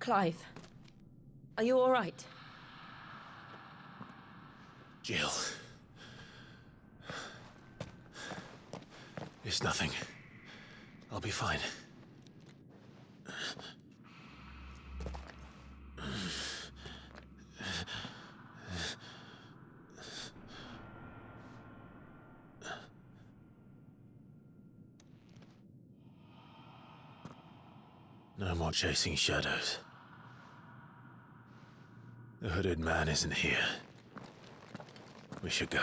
Clive, are you all right? Jill. It's nothing. I'll be fine. No more chasing shadows. The hooded man isn't here. We should go.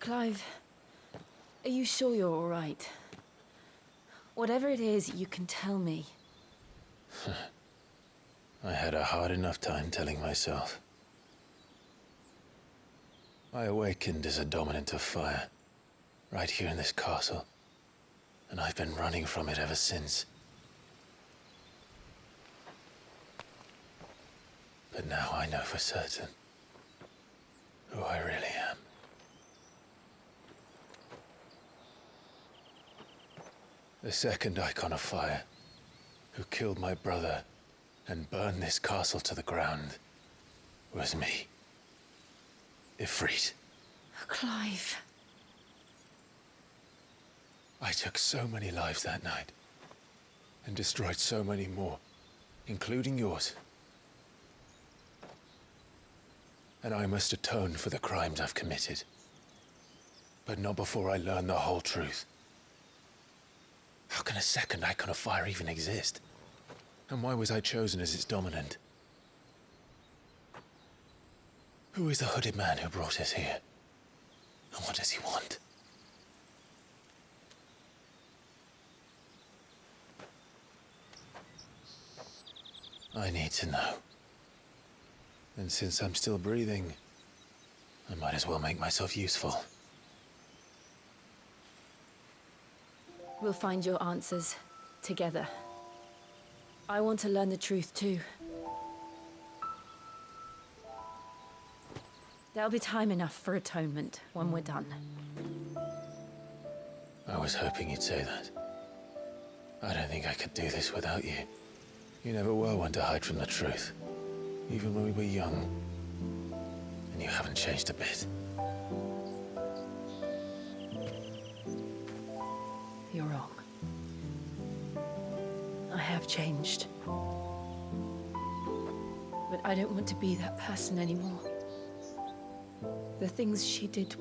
Clive, are you sure you're all right? Whatever it is, you can tell me. I had a hard enough time telling myself. I awakened as a dominant of fire, right here in this castle, and I've been running from it ever since. But now I know for certain who I really am. The second icon of fire, who killed my brother and burned this castle to the ground, was me. Ifrit. Clive. I took so many lives that night, and destroyed so many more, including yours. And I must atone for the crimes I've committed. But not before I learn the whole truth. How can a second icon of fire even exist? And why was I chosen as its dominant? Who is the hooded man who brought us here? And what does he want? I need to know. And since I'm still breathing, I might as well make myself useful. We'll find your answers together. I want to learn the truth too. There'll be time enough for atonement when we're done. I was hoping you'd say that. I don't think I could do this without you. You never were one to hide from the truth, even when we were young. And you haven't changed a bit. You're wrong. I have changed. But I don't want to be that person anymore. The things she did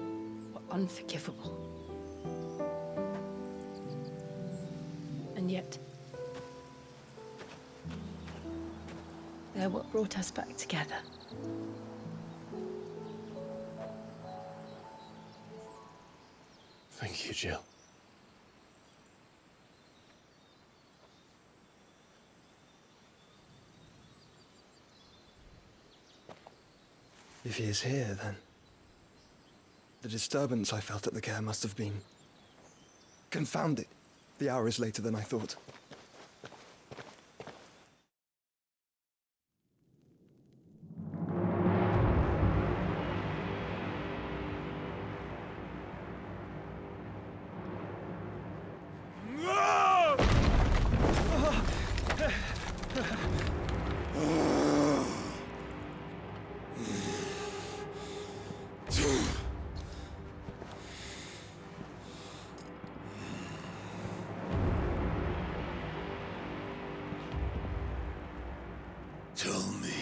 were unforgivable. And yet, they're what brought us back together. Thank you, Jill. If he is here, then the disturbance I felt at the care must have been confounded. The hour is later than I thought. Tell me,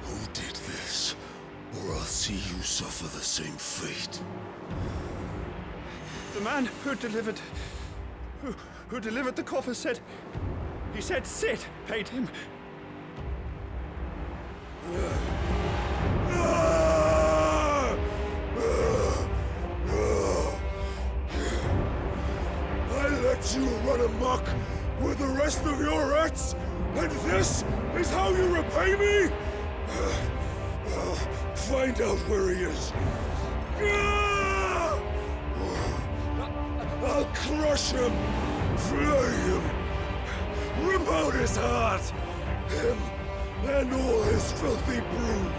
who did this, or I'll see you suffer the same fate. The man who delivered the coffer said, he said Sid paid him. amok with the rest of your rats? And this is how you repay me? Find out where he is. I'll crush him, flay him, rip out his heart, him and all his filthy brood,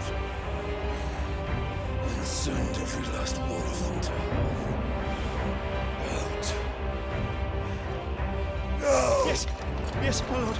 and send every last one of them to hell. Out. Now! Yes, yes, my lord.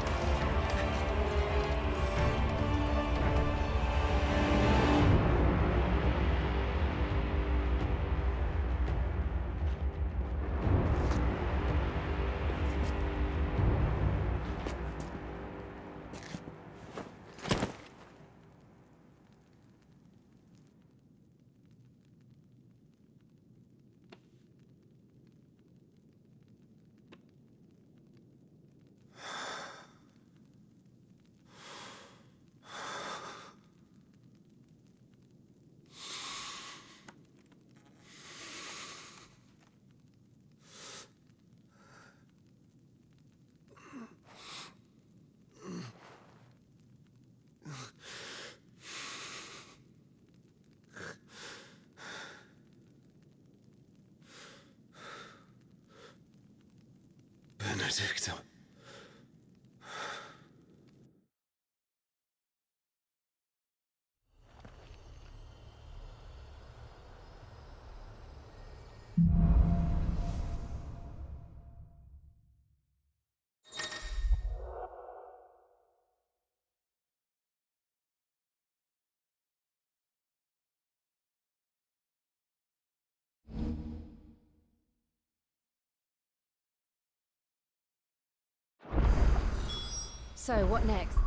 Benedicta. So, what next?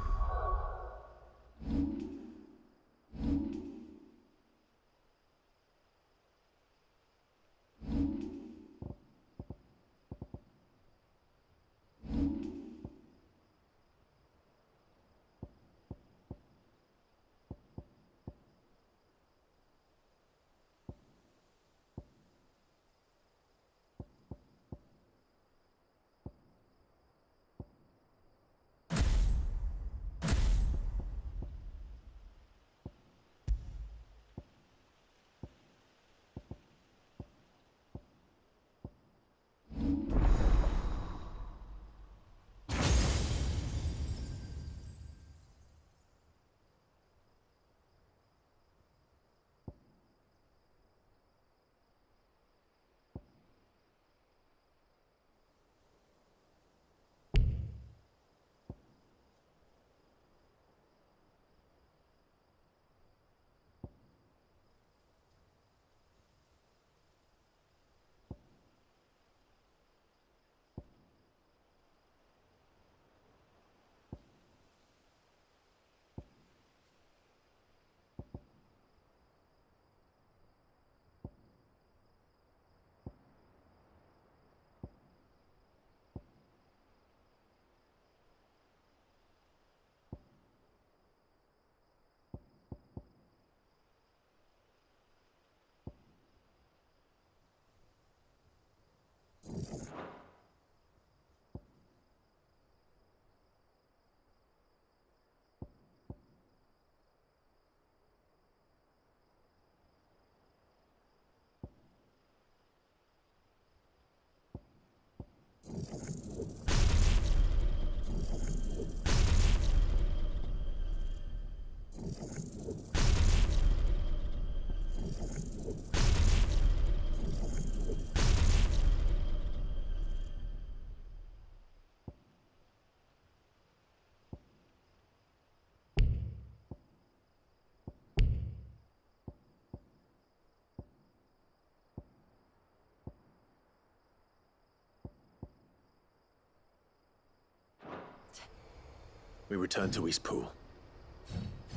We return to Eastpool.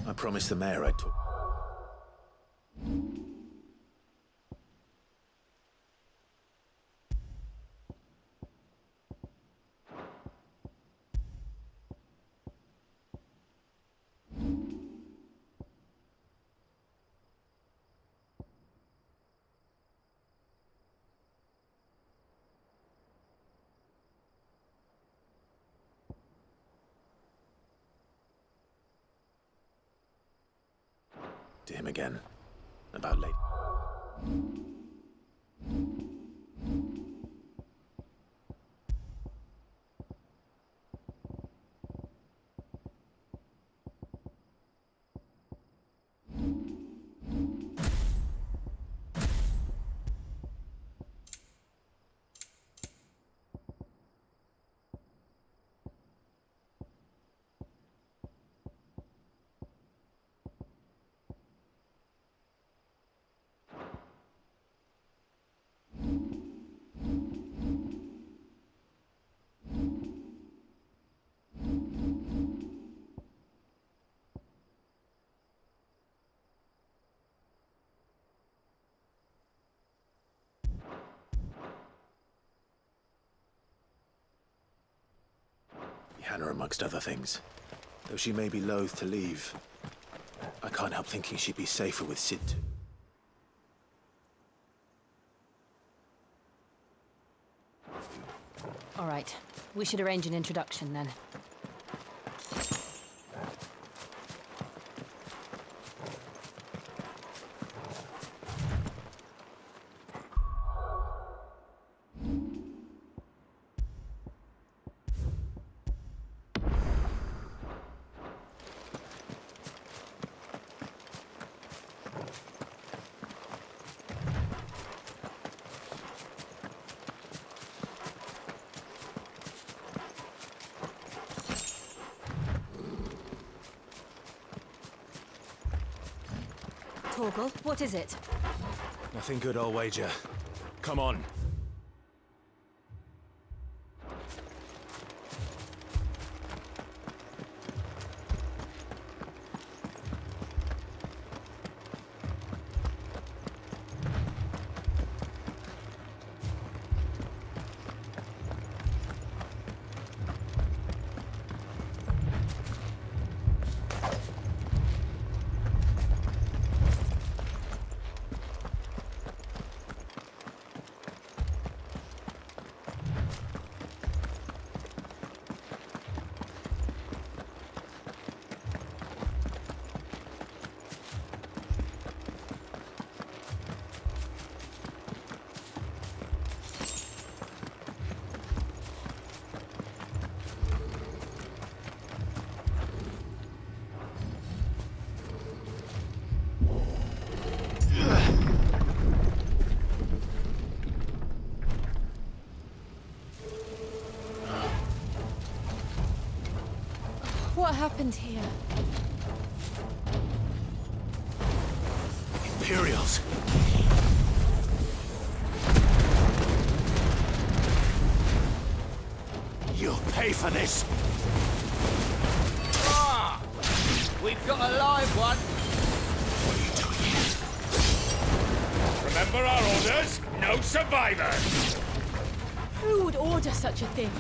I promised the mayor I'd talk. to him again. About late. Hannah amongst other things. Though she may be loath to leave, I can't help thinking she'd be safer with Sid. All right. We should arrange an introduction then. Torgal, what is it? Nothing good, I'll wager. Come on. What happened here? Imperials! You'll pay for this! Ah! We've got a live one! What are you doing here? Remember our orders? No survivors! Who would order such a thing?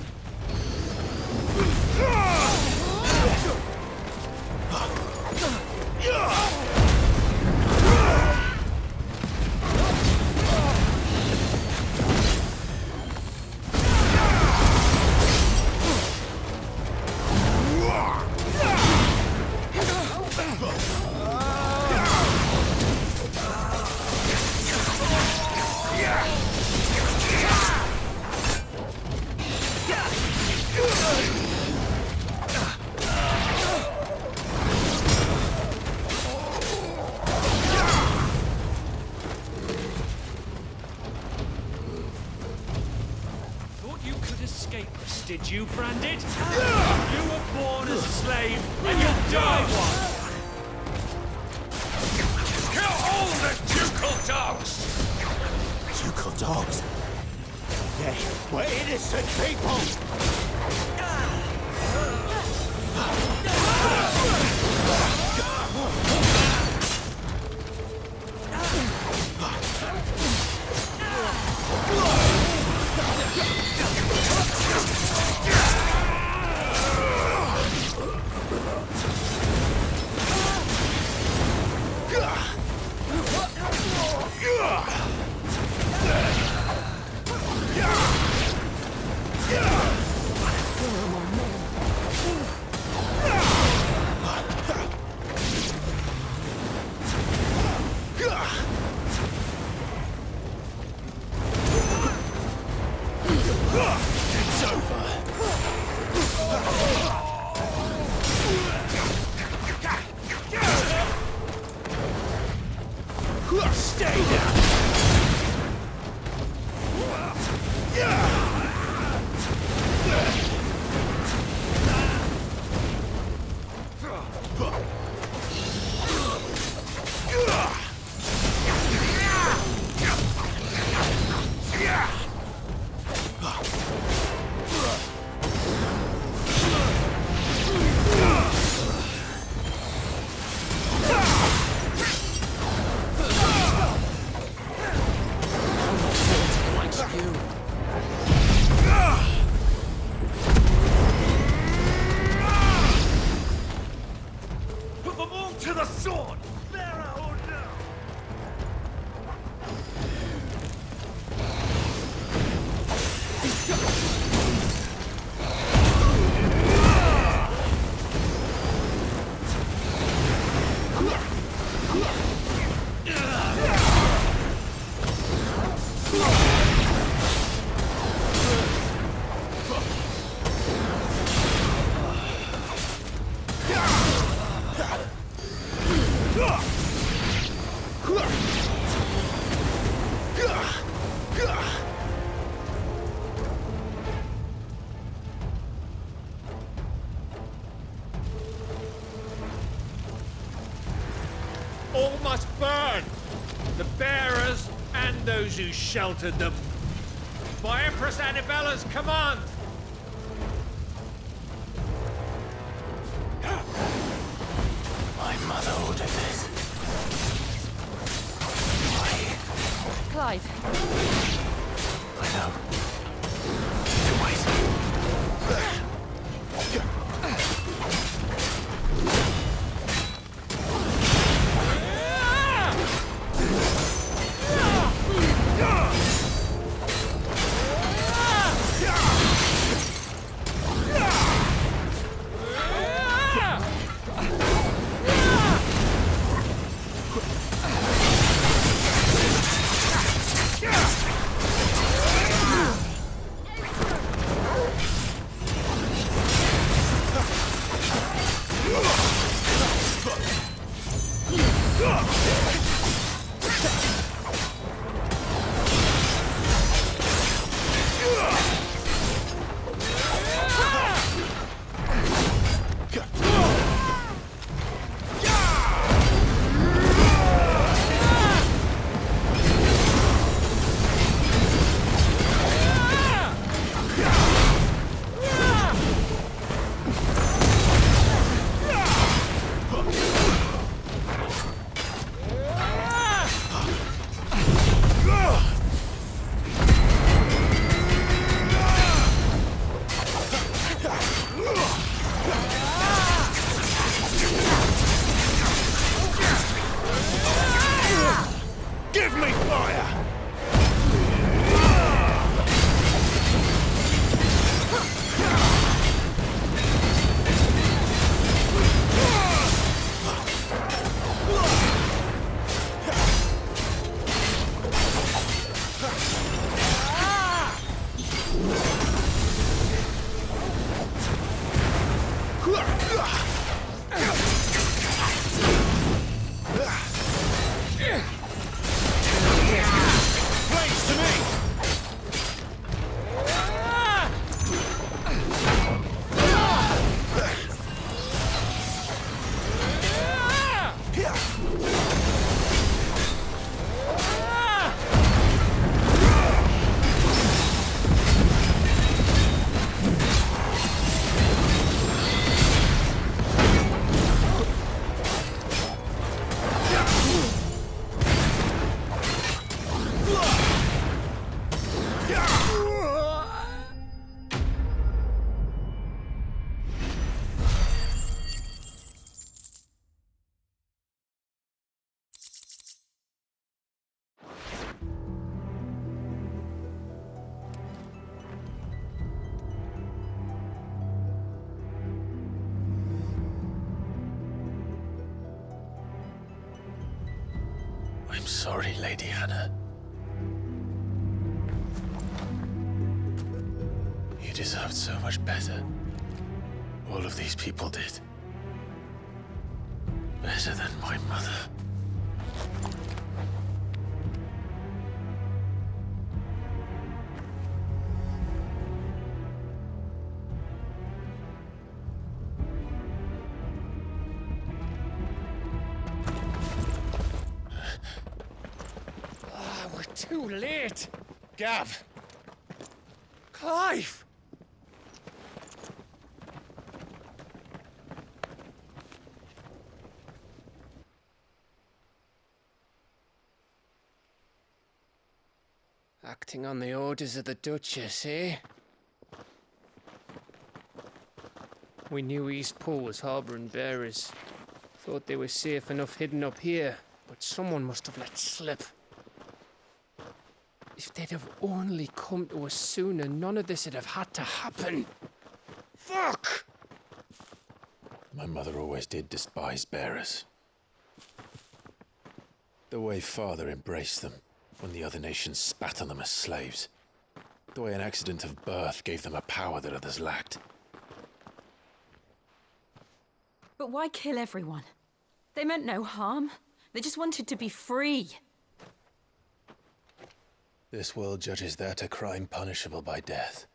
Did you, Branded? You were born as a slave, and you'll die one! Kill all the ducal dogs! Ducal dogs? They were innocent people! It's over. Stay down! Put them all to the sword! There or no! All must burn! The bearers and those who sheltered them. By Empress Annibella's command! My mother ordered this. Why? Clive, I know. Wait. Give me fire! Flames to me! I'm sorry, Lady Hannah. You deserved so much better. All of these people did. Better than my mother. We're too late. Gav! Clive! Acting on the orders of the Duchess, eh? We knew East Pool was harbouring bearers. Thought they were safe enough hidden up here, but someone must have let slip. If they'd have only come to us sooner, none of this would have had to happen. Fuck! My mother always did despise bearers. The way Father embraced them when the other nations spat on them as slaves. The way an accident of birth gave them a power that others lacked. But why kill everyone? They meant no harm. They just wanted to be free. This world judges that a crime punishable by death.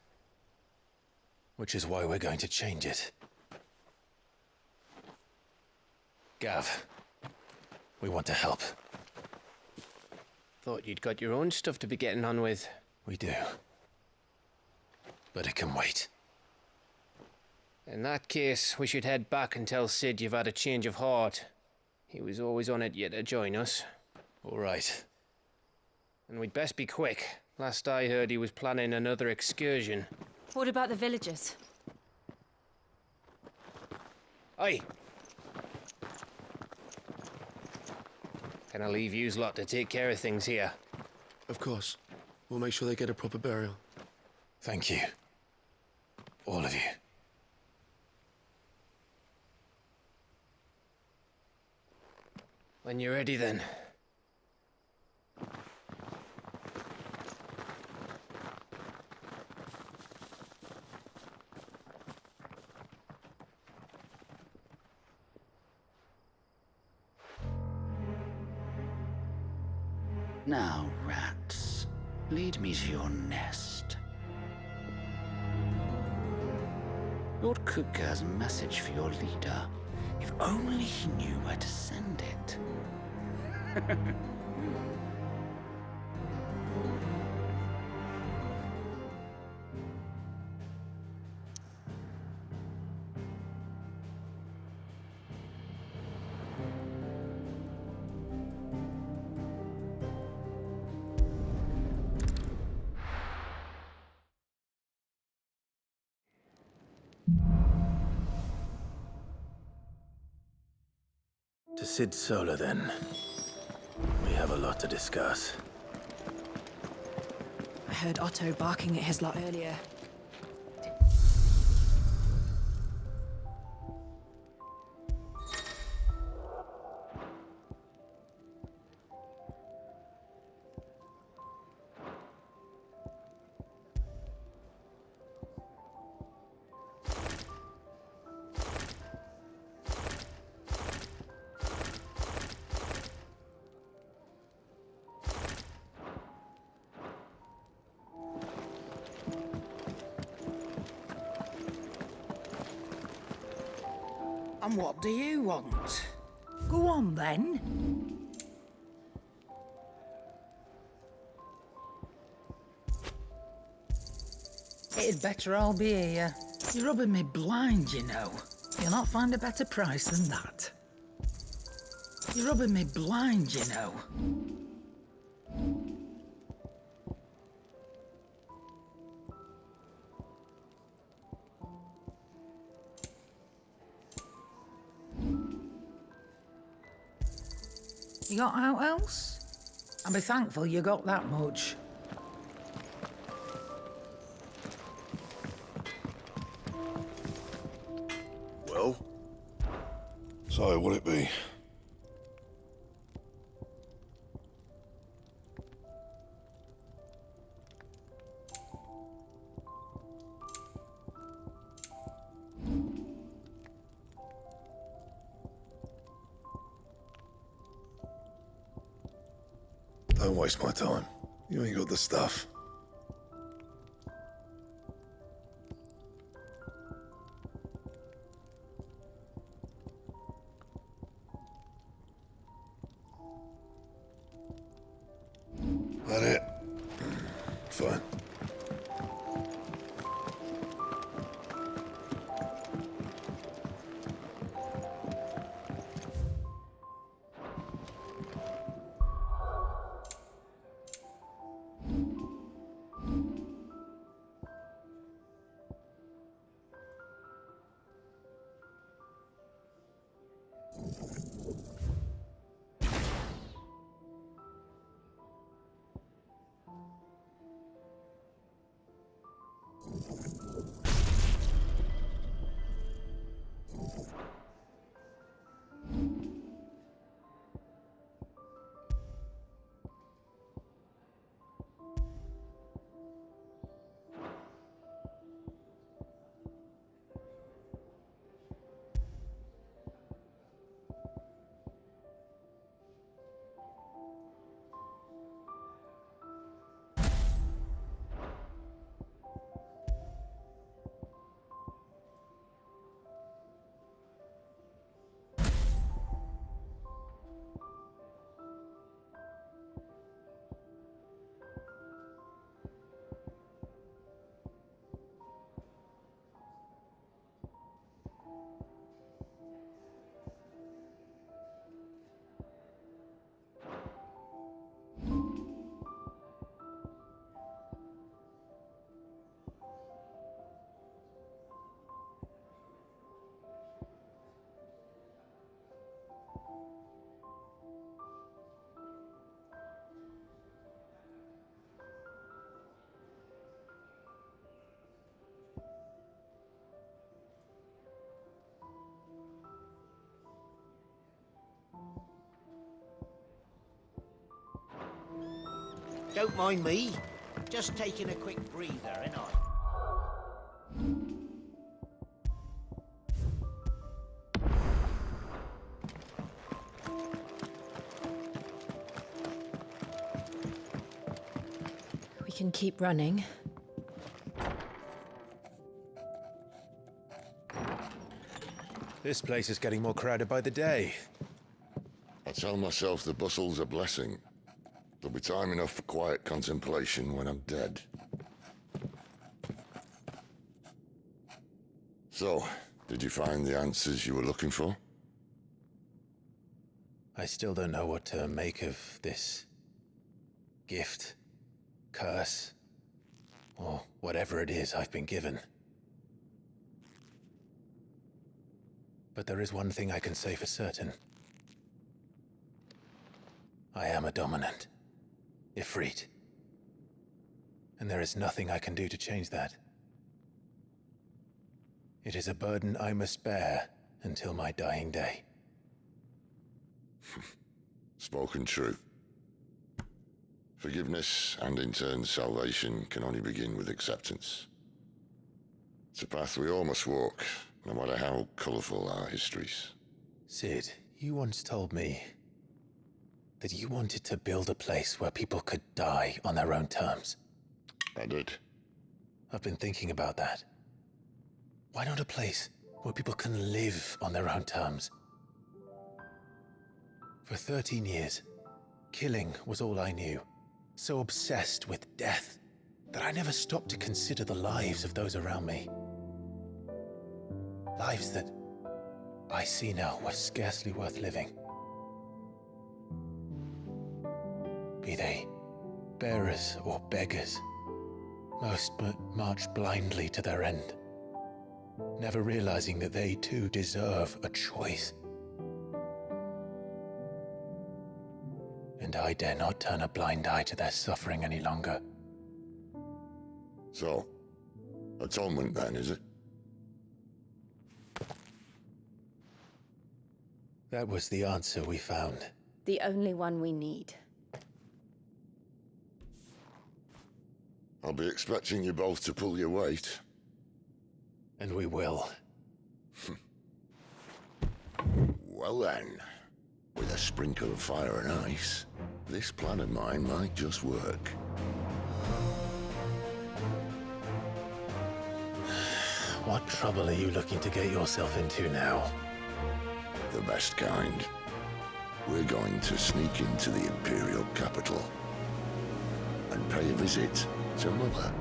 Which is why we're going to change it. Gav, we want to help. Thought you'd got your own stuff to be getting on with. We do. But it can wait. In that case, we should head back and tell Sid you've had a change of heart. He was always on it yet to join us. All right. And we'd best be quick. Last I heard, he was planning another excursion. What about the villagers? Aye. Can I leave yous lot to take care of things here? Of course. We'll make sure they get a proper burial. Thank you. All of you. When you're ready, then. Now, rats, lead me to your nest. Lord Kupka has a message for your leader. If only he knew where to send it. To Sid Solar, then. We have a lot to discuss. I heard Otto barking at his lot earlier. And what do you want? Go on, then. It'd better all be here. You're rubbing me blind, you know. You'll not find a better price than that. You're rubbing me blind, you know. You got out else? I'll be thankful you got that much. Well? So, what'll it be? Don't waste my time. You ain't got the stuff. That it? Fine. Don't mind me. Just taking a quick breather, ain't I? We can keep running. This place is getting more crowded by the day. I tell myself the bustle's a blessing. There'll be time enough for quiet contemplation when I'm dead. So, did you find the answers you were looking for? I still don't know what to make of this gift, curse, or whatever it is I've been given. But there is one thing I can say for certain. I am a dominant. Ifrit. And there is nothing I can do to change that. It is a burden I must bear until my dying day. Spoken true. Forgiveness and in turn salvation can only begin with acceptance. It's a path we all must walk, no matter how colourful our histories. Sid, you once told me that you wanted to build a place where people could die on their own terms. I did. I've been thinking about that. Why not a place where people can live on their own terms? For 13 years, killing was all I knew. So obsessed with death that I never stopped to consider the lives of those around me. Lives that I see now were scarcely worth living. Be they bearers or beggars, most march blindly to their end, never realizing that they too deserve a choice. And I dare not turn a blind eye to their suffering any longer. So, atonement then, is it? That was the answer we found. The only one we need. I'll be expecting you both to pull your weight. And we will. Well then, with a sprinkle of fire and ice, This plan of mine might just work. What trouble are you looking to get yourself into now? The best kind. We're going to sneak into the Imperial capital and pay a visit to Mother.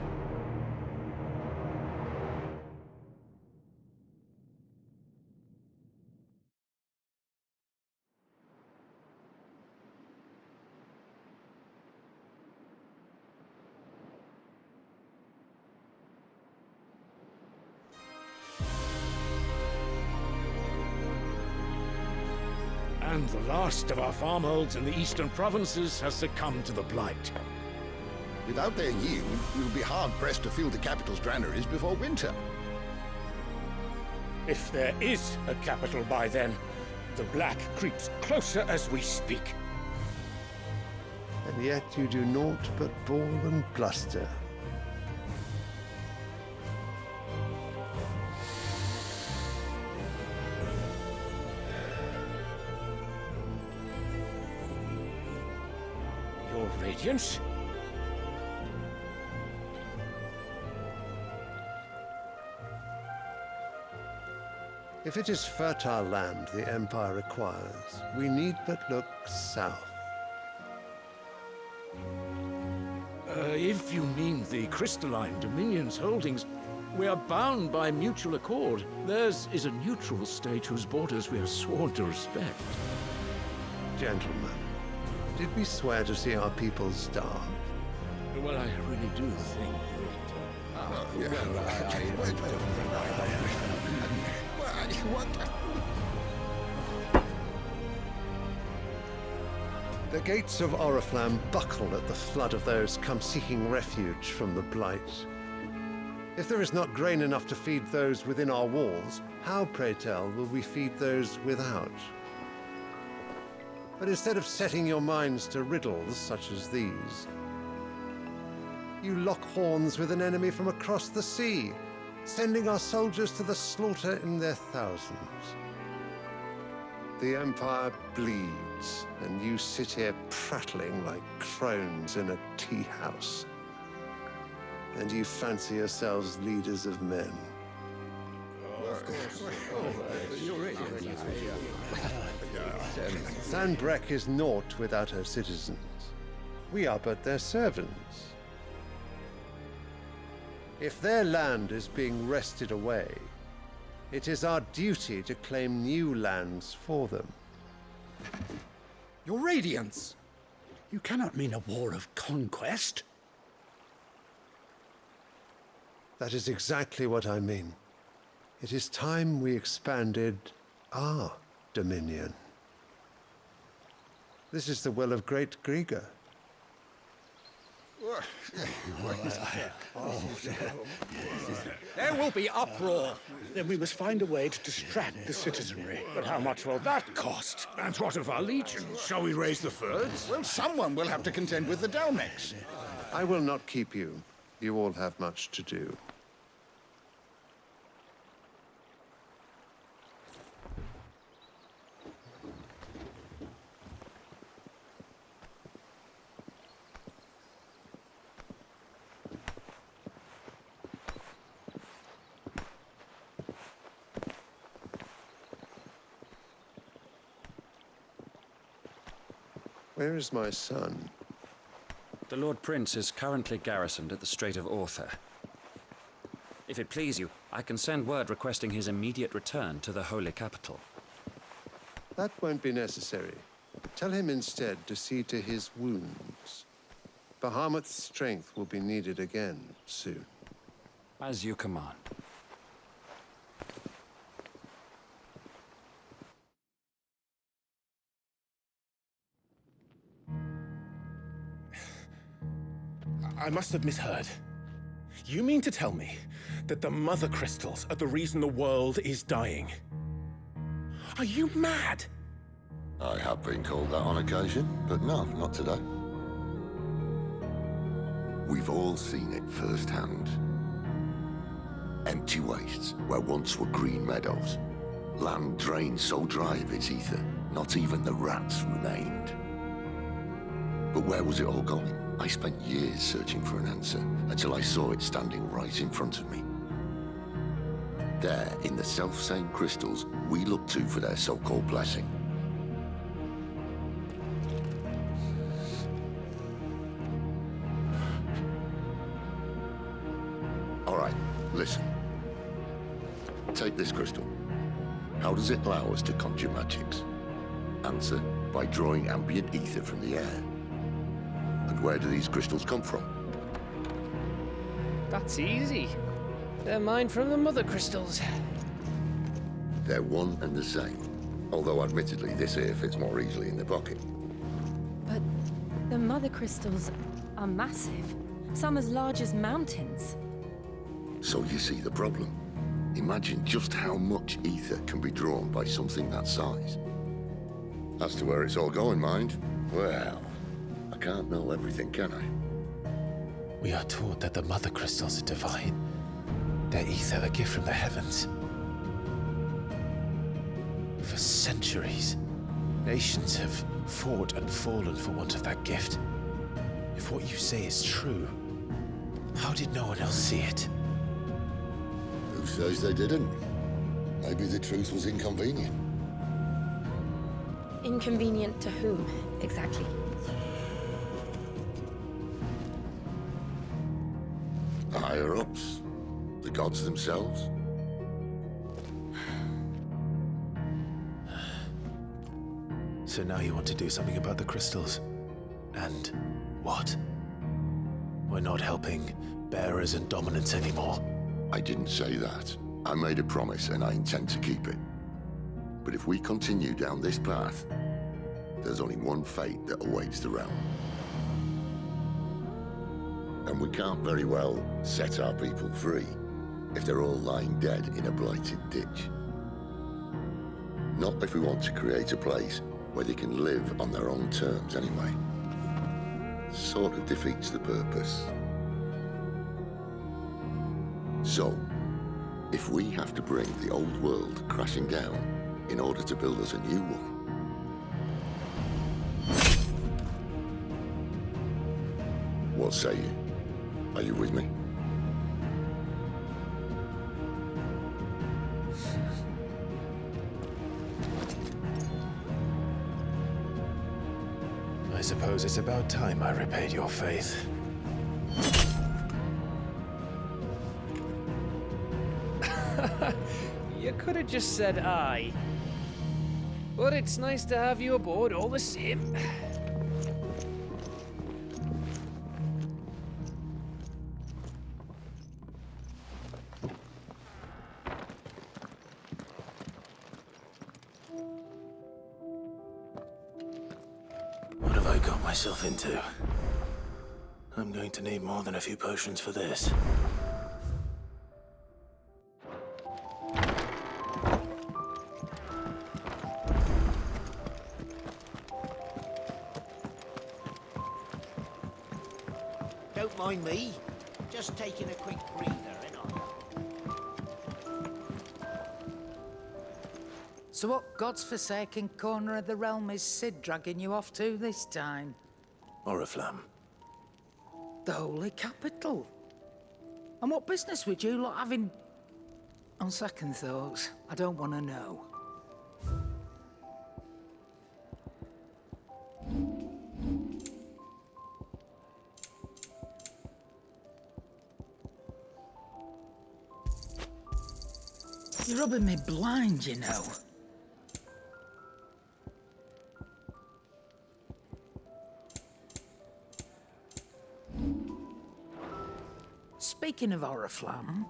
And the last of our farmholds in the eastern provinces has succumbed to the blight. Without their yield, we'll be hard-pressed to fill the capital's granaries before winter. If there is a capital by then, the black creeps closer as we speak. And yet you do naught but bawl and bluster. Your Radiance? If it is fertile land the Empire requires, we need but look south. If you mean the crystalline Dominion's holdings, we are bound by mutual accord. Theirs is a neutral state whose borders we are sworn to respect. Gentlemen, did we swear to see our people starve? Well, I really do think The gates of Oriflamme buckle at the flood of those come seeking refuge from the blight. If there is not grain enough to feed those within our walls, how, pray tell, will we feed those without? But instead of setting your minds to riddles such as these, you lock horns with an enemy from across the sea, sending our soldiers to the slaughter in their thousands. The Empire bleeds, and you sit here prattling like crones in a tea house. And you fancy yourselves leaders of men. Sanbreque is naught without her citizens. We are but their servants. If their land is being wrested away, it is our duty to claim new lands for them. Your Radiance! You cannot mean a war of conquest. That is exactly what I mean. It is time we expanded our dominion. This is the will of great Grieger. There will be uproar. Then we must find a way to distract the citizenry. But how much will that cost? And what of our legions? Shall we raise the furs? Well, someone will have to contend with the Dalmex. I will not keep you. You all have much to do. Where is my son? The Lord Prince is currently garrisoned at the Strait of Author. If it please you, I can send word requesting his immediate return to the Holy Capital. That won't be necessary. Tell him instead to see to his wounds. Bahamut's strength will be needed again soon. As you command. I must have misheard. You mean to tell me that the Mother Crystals are the reason the world is dying? Are you mad? I have been called that on occasion, but no, not today. We've all seen it firsthand. Empty wastes where once were green meadows. Land drained so dry of its ether, not even the rats remained. But where was it all going? I spent years searching for an answer until I saw it standing right in front of me. There, in the self-same crystals we look to for their so-called blessing. All right, listen. Take this crystal. How does it allow us to conjure magics? Answer, by drawing ambient ether from the air. And where do these crystals come from? That's easy. They're mine from the mother crystals. They're one and the same. Although admittedly this here fits more easily in the pocket. But the mother crystals are massive. Some as large as mountains. So you see the problem. Imagine just how much ether can be drawn by something that size. As to where it's all going, mind, well, I can't know everything, can I? We are taught that the mother crystals are divine. Their ether a gift from the heavens. For centuries, nations have fought and fallen for want of that gift. If what you say is true, how did no one else see it? Who says they didn't? Maybe the truth was inconvenient. Inconvenient to whom, exactly? The higher-ups? The gods themselves? So now you want to do something about the crystals? And what? We're not helping bearers and dominants anymore. I didn't say that. I made a promise and I intend to keep it. But if we continue down this path, there's only one fate that awaits the realm. And we can't very well set our people free if they're all lying dead in a blighted ditch. Not if we want to create a place where they can live on their own terms anyway. Sort of defeats the purpose. So, if we have to bring the old world crashing down in order to build us a new one, what say you? Are you with me? I suppose it's about time I repaid your faith. You could have just said aye. But it's nice to have you aboard all the same. What have I got myself into? I'm going to need more than a few potions for this. Don't mind me. Just taking a quick breather, ain't I? So what God's forsaken corner of the realm is Sid dragging you off to this time? Oriflamme. The Holy Capital. And what business would you lot having... On second thoughts, I don't want to know. You're rubbing me blind, you know. Speaking of Oriflamme,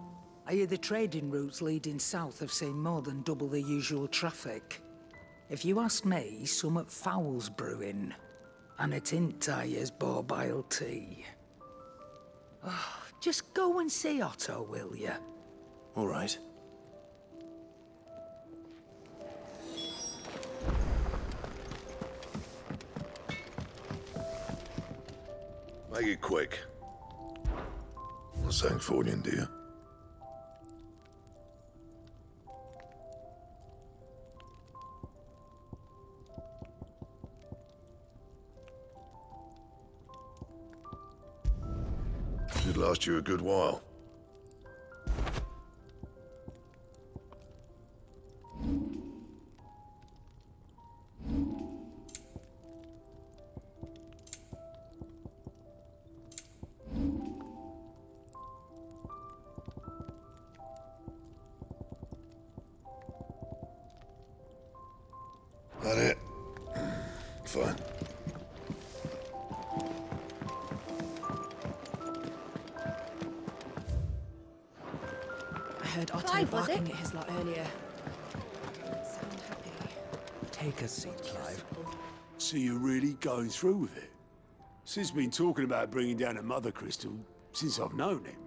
I hear the trading routes leading south have seen more than double the usual traffic. If you ask me, summat foul's brewing. And it ain't Tyre's borbile tea. Oh, just go and see Otto, will you? All right. Make it quick. I'm saying Fordian, do you? Should last you a good while. That it? Fine. I heard Otto Clive, was barking it? at his lot earlier. Didn't sound happy. Take a seat, Clive. So you're really going through with it? Sid's been talking about bringing down a mother crystal since I've known him.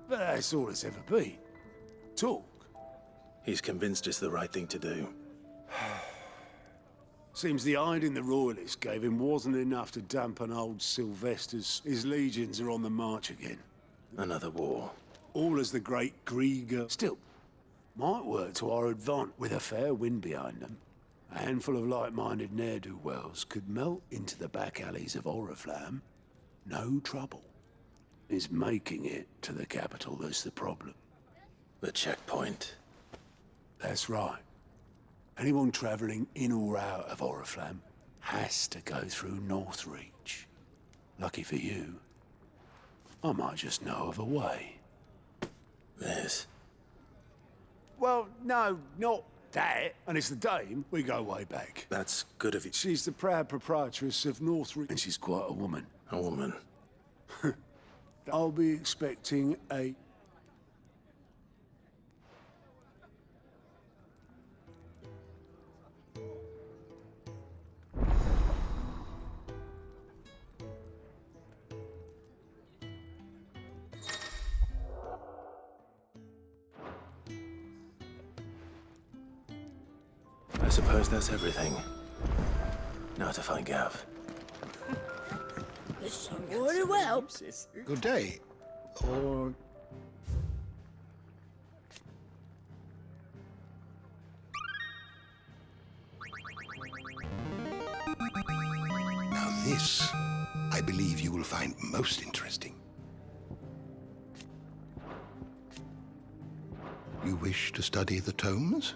But that's all it's ever been. Talk. He's convinced it's the right thing to do. Seems the hiding the Royalists gave him wasn't enough to dampen old Sylvester's. His legions are on the march again. Another war. All as the great Grieger. Still, might work to our advantage with a fair wind behind them. A handful of like-minded ne'er-do-wells could melt into the back alleys of Oriflamme. No trouble. It's making it to the capital that's the problem. The checkpoint. That's right. Anyone travelling in or out of Oriflamme has to go through Northreach. Lucky for you, I might just know of a way. This? Well, no, not that. And it's the Dame. We go way back. That's good of you. She's the proud proprietress of Northreach, and she's quite a woman. A woman? I'll be expecting a... I suppose that's everything. Now to find Gav. Very well. Good day. Or... Now this, I believe you will find most interesting. You wish to study the tomes?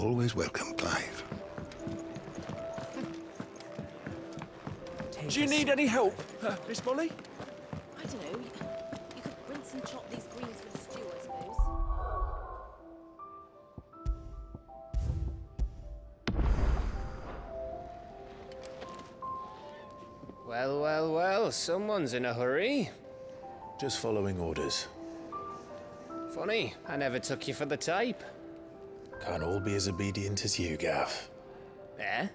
always welcome, Clive. Do you need any help, Miss Molly? I don't know. You could rinse and chop these greens for the stew, I suppose. Well, well, well, someone's in a hurry. Just following orders. Funny, I never took you for the type. Can't all be as obedient as you, Gav. Eh?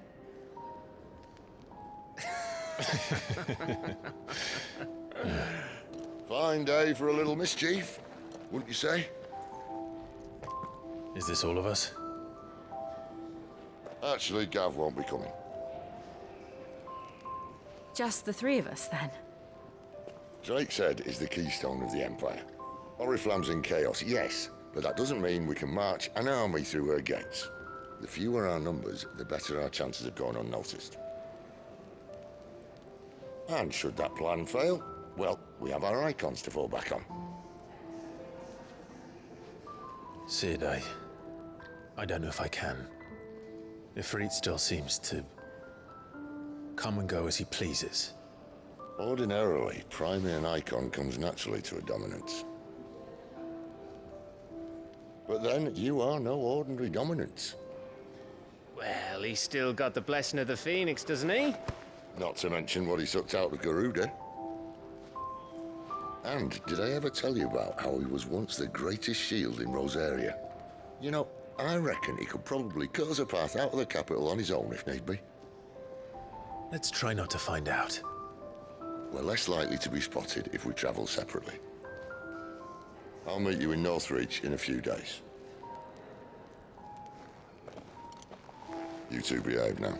Fine day for a little mischief, wouldn't you say? Is this all of us? Actually, Gav won't be coming. Just the three of us, then? Drake's Head is the keystone of the Empire. Oriflamme's in chaos, yes, but that doesn't mean we can march an army through her gates. The fewer our numbers, the better our chances of going unnoticed. And should that plan fail, well, we have our icons to fall back on. Sid, I don't know if I can. Ifrit still seems to come and go as he pleases. Ordinarily, priming an icon comes naturally to a dominance. But then, you are no ordinary dominance. Well, he's still got the blessing of the Phoenix, doesn't he? Not to mention what he sucked out of Garuda. And did I ever tell you about how he was once the greatest shield in Rosaria? You know, I reckon he could probably cut us a path out of the capital on his own if need be. Let's try not to find out. We're less likely to be spotted if we travel separately. I'll meet you in Northreach in a few days. You two behave now.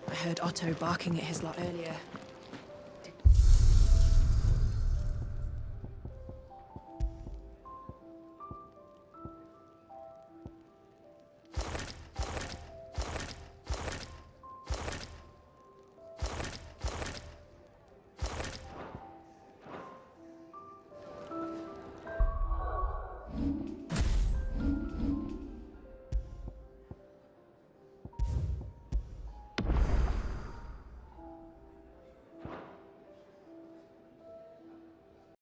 I heard Otto barking at his lot earlier.